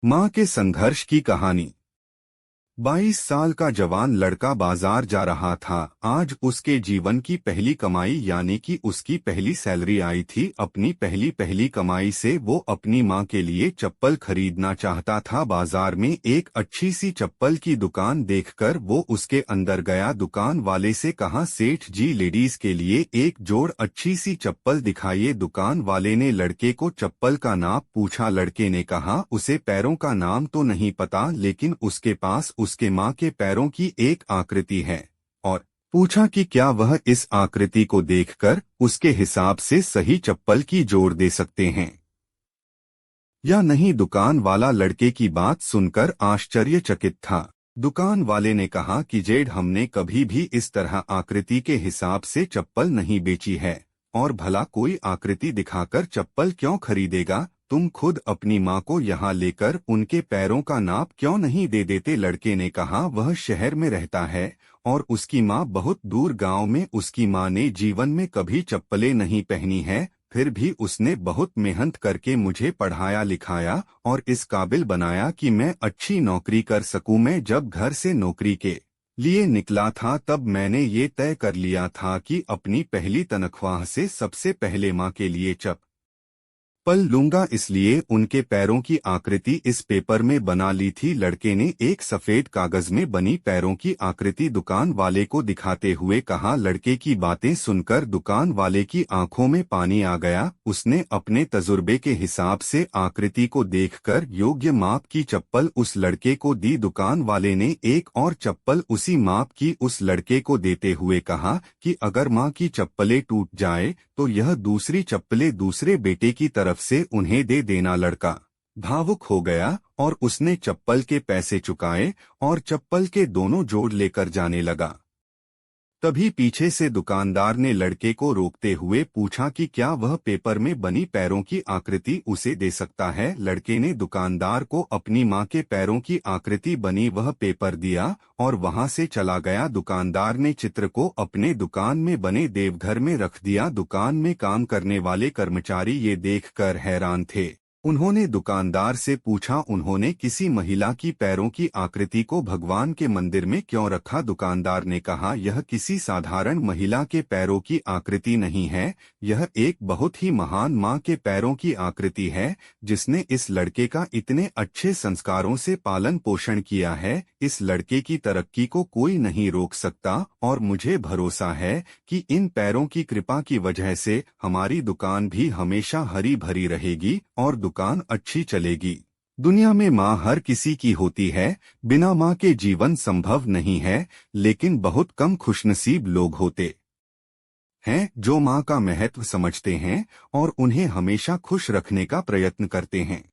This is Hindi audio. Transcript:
माँ के संघर्ष की कहानी। 22 साल का जवान लड़का बाजार जा रहा था। आज उसके जीवन की पहली कमाई यानी कि उसकी पहली सैलरी आई थी। अपनी पहली कमाई से वो अपनी माँ के लिए चप्पल खरीदना चाहता था। बाजार में एक अच्छी सी चप्पल की दुकान देखकर वो उसके अंदर गया। दुकान वाले से कहा, सेठ जी लेडीज के लिए एक जोड़ अच्छी सी चप्पल दिखाइए। दुकान वाले ने लड़के को चप्पल का नाप पूछा। लड़के ने कहा, उसे पैरों का नाम तो नहीं पता, लेकिन उसके पास उसके माँ के पैरों की एक आकृति है। और पूछा कि क्या वह इस आकृति को देखकर उसके हिसाब से सही चप्पल की जोड़ दे सकते हैं या नहीं। दुकान वाला लड़के की बात सुनकर आश्चर्यचकित था। दुकान वाले ने कहा कि जेठ, हमने कभी भी इस तरह आकृति के हिसाब से चप्पल नहीं बेची है, और भला कोई आकृति दिखाकर चप्पल क्यों खरीदेगा। तुम खुद अपनी माँ को यहाँ लेकर उनके पैरों का नाप क्यों नहीं दे देते। लड़के ने कहा, वह शहर में रहता है और उसकी माँ बहुत दूर गांव में। उसकी माँ ने जीवन में कभी चप्पलें नहीं पहनी है, फिर भी उसने बहुत मेहनत करके मुझे पढ़ाया लिखाया और इस काबिल बनाया कि मैं अच्छी नौकरी कर सकूं। मैं जब घर से नौकरी के लिए निकला था तब मैंने ये तय कर लिया था कि अपनी पहली तनख्वाह से सबसे पहले माँ के लिए चप्पल लूंगा। इसलिए उनके पैरों की आकृति इस पेपर में बना ली थी। लड़के ने एक सफेद कागज में बनी पैरों की आकृति दुकान वाले को दिखाते हुए कहा। लड़के की बातें सुनकर दुकान वाले की आंखों में पानी आ गया। उसने अपने तजुर्बे के हिसाब से आकृति को देखकर योग्य माप की चप्पल उस लड़के को दी। दुकान वाले ने एक और चप्पल उसी माप की उस लड़के को देते हुए कहा कि अगर माँ की चप्पलें टूट जाए तो यह दूसरी चप्पलें दूसरे बेटे की तरफ से उन्हें दे देना। लड़का भावुक हो गया और उसने चप्पल के पैसे चुकाए और चप्पल के दोनों जोड़ लेकर जाने लगा। तभी पीछे से दुकानदार ने लड़के को रोकते हुए पूछा कि क्या वह पेपर में बनी पैरों की आकृति उसे दे सकता है। लड़के ने दुकानदार को अपनी माँ के पैरों की आकृति बनी वह पेपर दिया और वहां से चला गया। दुकानदार ने चित्र को अपने दुकान में बने देवघर में रख दिया। दुकान में काम करने वाले कर्मचारी ये देखकर हैरान थे। उन्होंने दुकानदार से पूछा, उन्होंने किसी महिला की पैरों की आकृति को भगवान के मंदिर में क्यों रखा। दुकानदार ने कहा, यह किसी साधारण महिला के पैरों की आकृति नहीं है, यह एक बहुत ही महान माँ के पैरों की आकृति है, जिसने इस लड़के का इतने अच्छे संस्कारों से पालन पोषण किया है। इस लड़के की तरक्की को कोई नहीं रोक सकता और मुझे भरोसा है कि इन पैरों की कृपा की वजह से हमारी दुकान भी हमेशा हरी भरी रहेगी और दुकान अच्छी चलेगी। दुनिया में माँ हर किसी की होती है, बिना माँ के जीवन संभव नहीं है, लेकिन बहुत कम खुशनसीब लोग होते हैं जो माँ का महत्व समझते हैं और उन्हें हमेशा खुश रखने का प्रयत्न करते हैं।